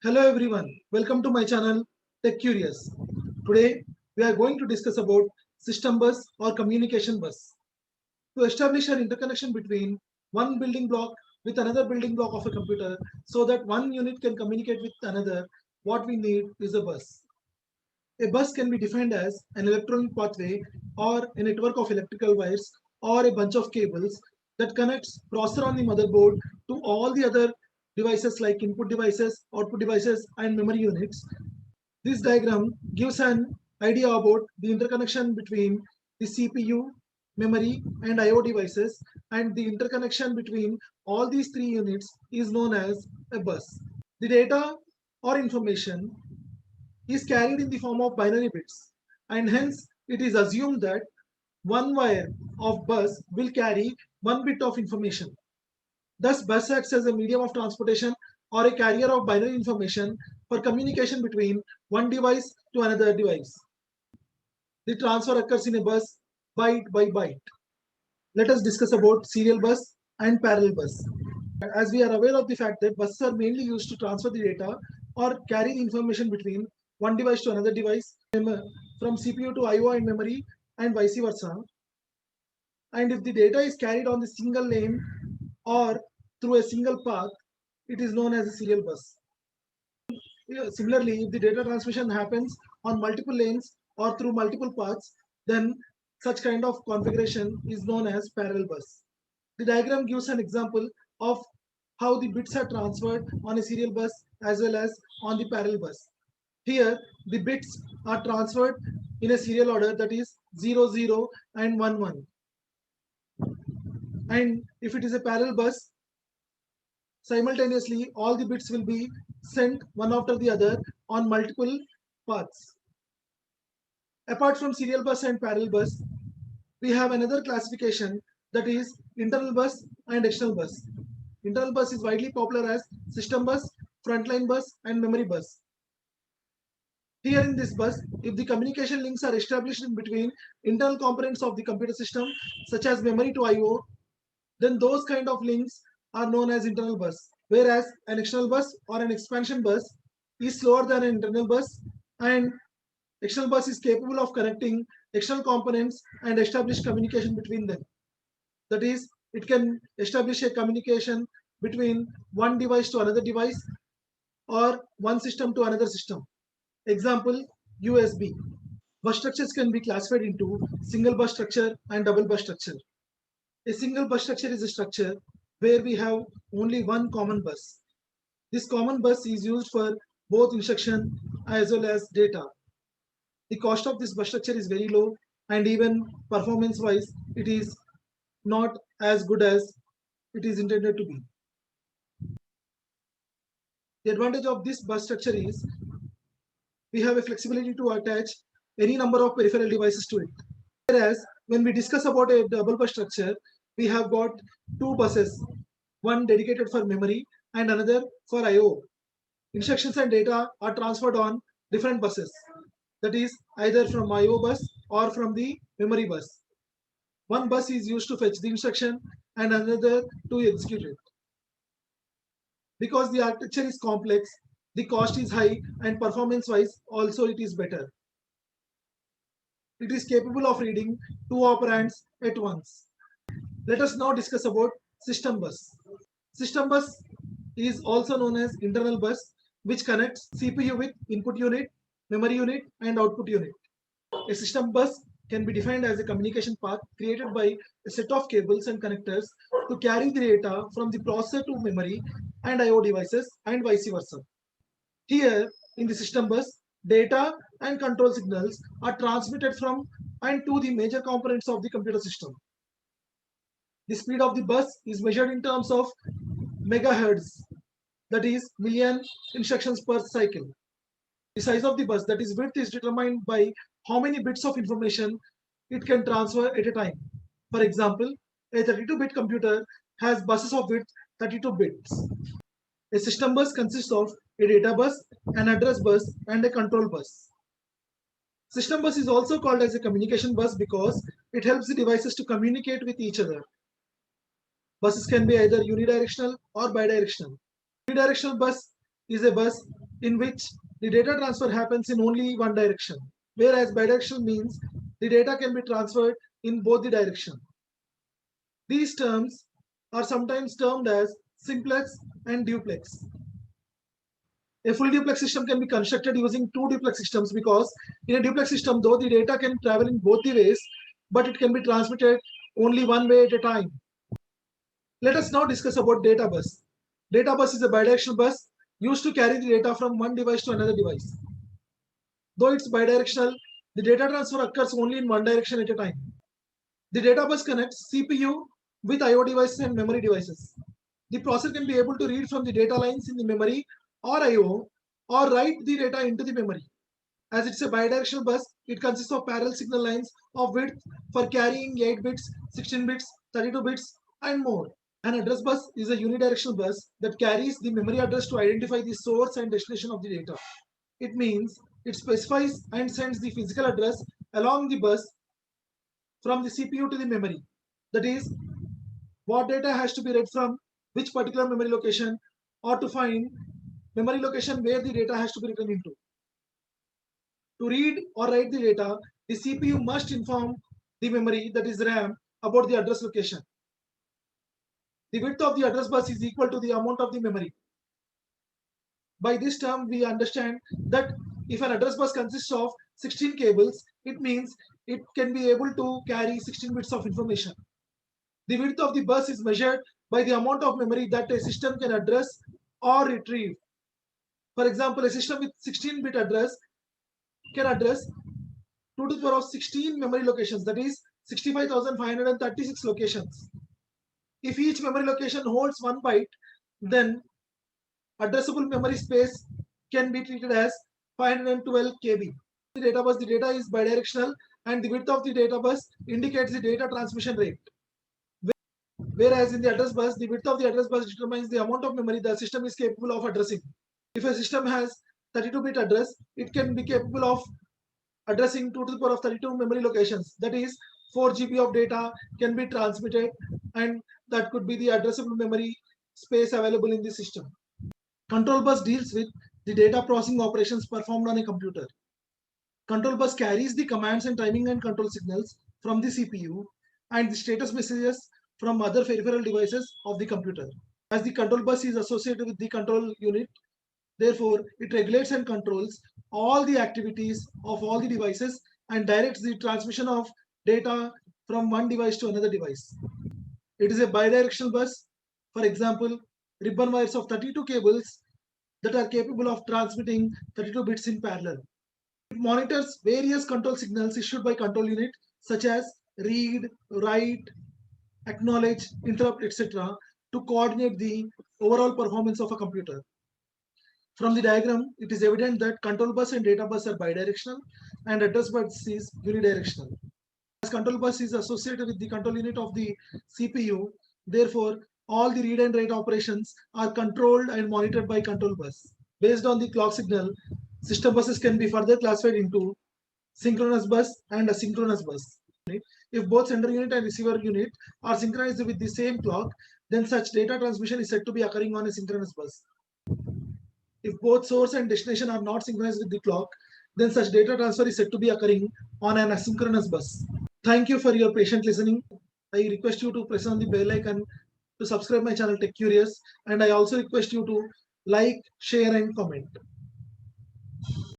Hello everyone, welcome to my channel Tech Curious. Today we are going to discuss about system bus or communication bus. To establish an interconnection between one building block with another building block of a computer so that one unit can communicate with another, what we need is a bus. A bus can be defined as an electronic pathway or a network of electrical wires or a bunch of cables that connects processor on the motherboard to all the other devices like input devices, output devices, and memory units. This diagram gives an idea about the interconnection between the CPU, memory, and I/O devices, and the interconnection between all these three units is known as a bus. The data or information is carried in the form of binary bits, and hence it is assumed that one wire of bus will carry one bit of information. Thus, bus acts as a medium of transportation or a carrier of binary information for communication between one device to another device. The transfer occurs in a bus byte by byte. Let us discuss about serial bus and parallel bus. As we are aware of the fact that buses are mainly used to transfer the data or carry the information between one device to another device, from CPU to I/O and memory, and vice versa. And if the data is carried on the single lane or through a single path, it is known as a serial bus. Similarly, if the data transmission happens on multiple lanes or through multiple paths, then such kind of configuration is known as parallel bus. The diagram gives an example of how the bits are transferred on a serial bus as well as on the parallel bus. Here, the bits are transferred in a serial order, that is 0, 0 and 1, 1. And if it is a parallel bus, simultaneously all the bits will be sent one after the other on multiple paths. Apart from serial bus and parallel bus, we have another classification, that is internal bus and external bus. Internal bus is widely popular as system bus, frontline bus, and memory bus. Here in this bus, if the communication links are established in between internal components of the computer system, such as memory to I/O, then those kind of links are known as internal bus. Whereas an external bus or an expansion bus is slower than an internal bus, and external bus is capable of connecting external components and establish communication between them. That is, it can establish a communication between one device to another device or one system to another system. Example, USB. Bus structures can be classified into single bus structure and double bus structure. A single bus structure is a structure where we have only one common bus. This common bus is used for both instruction as well as data. The cost of this bus structure is very low, and even performance wise, it is not as good as it is intended to be. The advantage of this bus structure is we have a flexibility to attach any number of peripheral devices to it. Whereas when we discuss about a double bus structure, we have got two buses, one dedicated for memory and another for I/O. Instructions and data are transferred on different buses, that is either from I/O bus or from the memory bus. One bus is used to fetch the instruction and another to execute it. Because the architecture is complex, the cost is high, and performance wise also it is better. It is capable of reading two operands at once. Let us now discuss about system bus. System bus is also known as internal bus, which connects CPU with input unit, memory unit, and output unit. A system bus can be defined as a communication path created by a set of cables and connectors to carry the data from the processor to memory and I/O devices and vice versa. Here in the system bus, data and control signals are transmitted from and to the major components of the computer system. The speed of the bus is measured in terms of megahertz, that is million instructions per cycle. The size of the bus, that is width, is determined by how many bits of information it can transfer at a time. For example, a 32-bit computer has buses of width 32 bits. A system bus consists of a data bus, an address bus, and a control bus. System bus is also called as a communication bus because it helps the devices to communicate with each other. Buses can be either unidirectional or bidirectional. Unidirectional bus is a bus in which the data transfer happens in only one direction, whereas bidirectional means the data can be transferred in both the direction. These terms are sometimes termed as simplex and duplex. A full duplex system can be constructed using two duplex systems because in a duplex system, though the data can travel in both the ways, but it can be transmitted only one way at a time. Let us now discuss about data bus. Data bus is a bidirectional bus used to carry the data from one device to another device. Though it's bidirectional, the data transfer occurs only in one direction at a time. The data bus connects CPU with I/O devices and memory devices. The processor can be able to read from the data lines in the memory or I/O or write the data into the memory. As it's a bidirectional bus, it consists of parallel signal lines of width for carrying 8 bits, 16 bits, 32 bits, and more. An address bus is a unidirectional bus that carries the memory address to identify the source and destination of the data. It means it specifies and sends the physical address along the bus from the CPU to the memory. That is, what data has to be read from which particular memory location, or to find memory location where the data has to be written into. To read or write the data, the CPU must inform the memory, that is RAM, about the address location. The width of the address bus is equal to the amount of the memory. By this term, we understand that if an address bus consists of 16 cables, it means it can be able to carry 16 bits of information. The width of the bus is measured by the amount of memory that a system can address or retrieve. For example, a system with 16-bit address can address 2 to the power of 16 memory locations, that is 65,536 locations. If each memory location holds 1 byte, then addressable memory space can be treated as 512 KB. The data bus, the data is bidirectional and the width of the data bus indicates the data transmission rate. Whereas in the address bus, the width of the address bus determines the amount of memory the system is capable of addressing. If a system has 32-bit address, it can be capable of addressing 2 to the power of 32 memory locations. That is, 4 GB of data can be transmitted, and that could be the addressable memory space available in the system. Control bus deals with the data processing operations performed on a computer. Control bus carries the commands and timing and control signals from the CPU and the status messages from other peripheral devices of the computer. As the control bus is associated with the control unit, therefore it regulates and controls all the activities of all the devices and directs the transmission of data from one device to another device. It is a bidirectional bus. For example, ribbon wires of 32 cables that are capable of transmitting 32 bits in parallel. It monitors various control signals issued by control unit such as read, write, acknowledge, interrupt, etc. to coordinate the overall performance of a computer. From the diagram, it is evident that control bus and data bus are bidirectional and address bus is unidirectional. As control bus is associated with the control unit of the CPU, therefore all the read and write operations are controlled and monitored by control bus. Based on the clock signal, system buses can be further classified into synchronous bus and asynchronous bus. If both sender unit and receiver unit are synchronized with the same clock, then such data transmission is said to be occurring on a synchronous bus. If both source and destination are not synchronized with the clock, then such data transfer is said to be occurring on an asynchronous bus. Thank you for your patient listening. I request you to press on the bell icon to subscribe my channel Tech Curious, and I also request you to like, share and comment.